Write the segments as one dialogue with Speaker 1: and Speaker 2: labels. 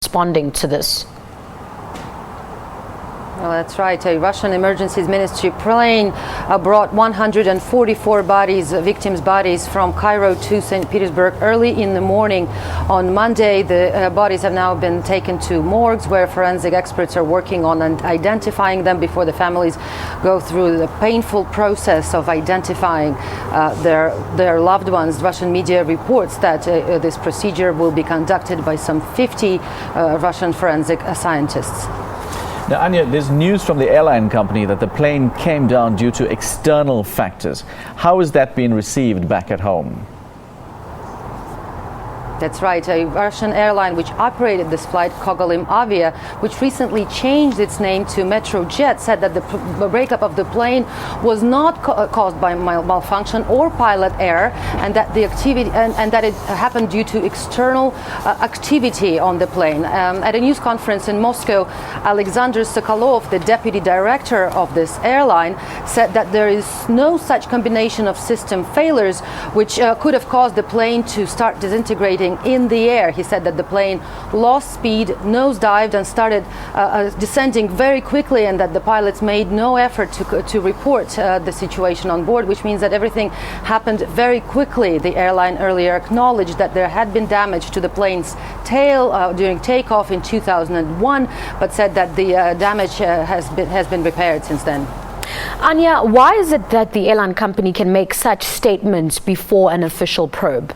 Speaker 1: responding to this?
Speaker 2: Well, that's right. A Russian Emergencies Ministry plane brought 144 victims' bodies from Cairo to St. Petersburg early in the morning on Monday. The bodies have now been taken to morgues where forensic experts are working on identifying them before the families go through the painful process of identifying their loved ones. Russian media reports that this procedure will be conducted by some 50 Russian forensic scientists.
Speaker 3: Now, Anya, there's news from the airline company that the plane came down due to external factors. How has that been received back at home?
Speaker 2: That's right. A Russian airline which operated this flight, Kogalim Avia, which recently changed its name to Metrojet, said that the breakup of the plane was not caused by malfunction or pilot error, and that the activity and that it happened due to external activity on the plane. At a news conference in Moscow, Alexander Sokolov, the deputy director of this airline, said that there is no such combination of system failures which could have caused the plane to start disintegrating in the air. He said that the plane lost speed, nosedived, and started descending very quickly, and that the pilots made no effort to report the situation on board, which means that everything happened very quickly. The airline earlier acknowledged that there had been damage to the plane's tail during takeoff in 2001, but said that the damage has been repaired since then.
Speaker 1: Anya, why is it that the airline company can make such statements before an official probe?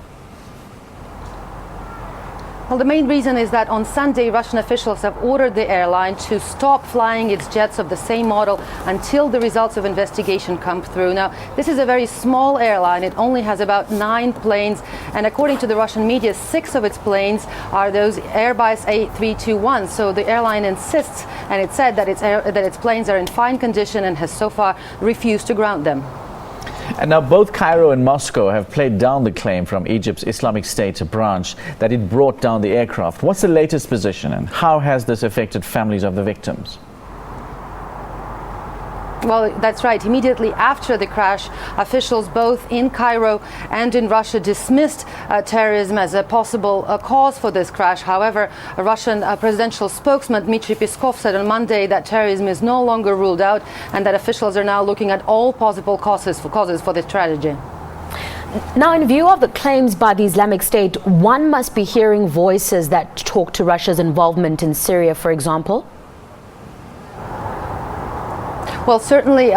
Speaker 2: Well, the main reason is that on Sunday, Russian officials have ordered the airline to stop flying its jets of the same model until the results of investigation come through. Now, this is a very small airline. It only has about 9 planes, and according to the Russian media, 6 of its planes are those Airbus A321. So the airline insists, and it said that its planes are in fine condition and has so far refused to ground them.
Speaker 3: And now both Cairo and Moscow have played down the claim from Egypt's Islamic State branch that it brought down the aircraft. What's the latest position, and how has this affected families of the victims?
Speaker 2: Well, that's right. Immediately after the crash, officials both in Cairo and in Russia dismissed terrorism as a possible cause for this crash. However, a Russian presidential spokesman, Dmitry Peskov, said on Monday that terrorism is no longer ruled out and that officials are now looking at all possible causes for this tragedy.
Speaker 1: Now, in view of the claims by the Islamic State, one must be hearing voices that talk to Russia's involvement in Syria, for example.
Speaker 2: Well, certainly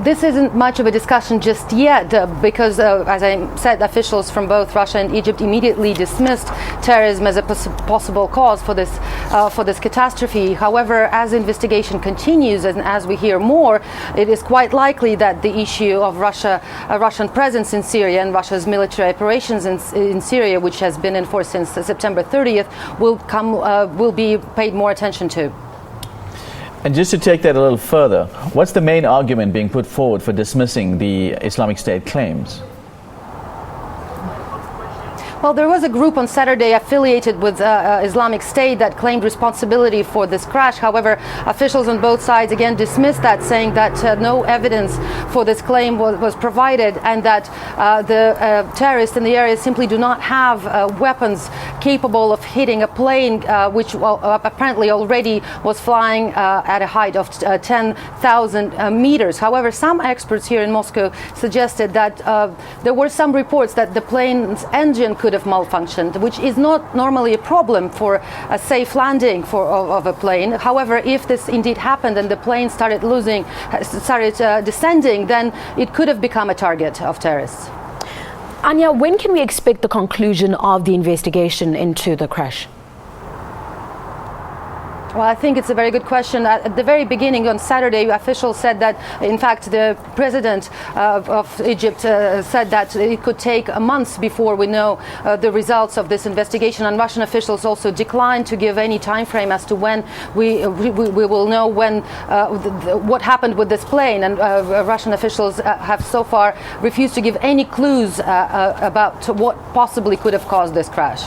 Speaker 2: this isn't much of a discussion just yet because, as I said, officials from both Russia and Egypt immediately dismissed terrorism as a possible cause for this catastrophe. However, as investigation continues and as we hear more, it is quite likely that the issue of Russian presence in Syria and Russia's military operations in Syria, which has been in force since September 30th, will be paid more attention to.
Speaker 3: And just to take that a little further, what's the main argument being put forward for dismissing the Islamic State claims?
Speaker 2: Well, there was a group on Saturday affiliated with Islamic State that claimed responsibility for this crash. However, officials on both sides again dismissed that, saying that no evidence for this claim was provided, and that the terrorists in the area simply do not have weapons capable of hitting a plane which apparently already was flying at a height of 10,000 meters. However, some experts here in Moscow suggested that there were some reports that the plane's engine could have malfunctioned, which is not normally a problem for a safe landing of a plane. However, if this indeed happened and the plane started descending, then it could have become a target of terrorists.
Speaker 1: Anya, when can we expect the conclusion of the investigation into the crash?
Speaker 2: Well, I think it's a very good question. At the very beginning on Saturday, officials said that, in fact, the president of Egypt said that it could take months before we know the results of this investigation. And Russian officials also declined to give any time frame as to when we will know what happened with this plane. And Russian officials have so far refused to give any clues about what possibly could have caused this crash.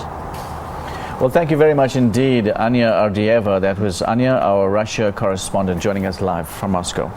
Speaker 3: Well, thank you very much indeed, Anya Ardayeva. That was Anya, our Russia correspondent, joining us live from Moscow.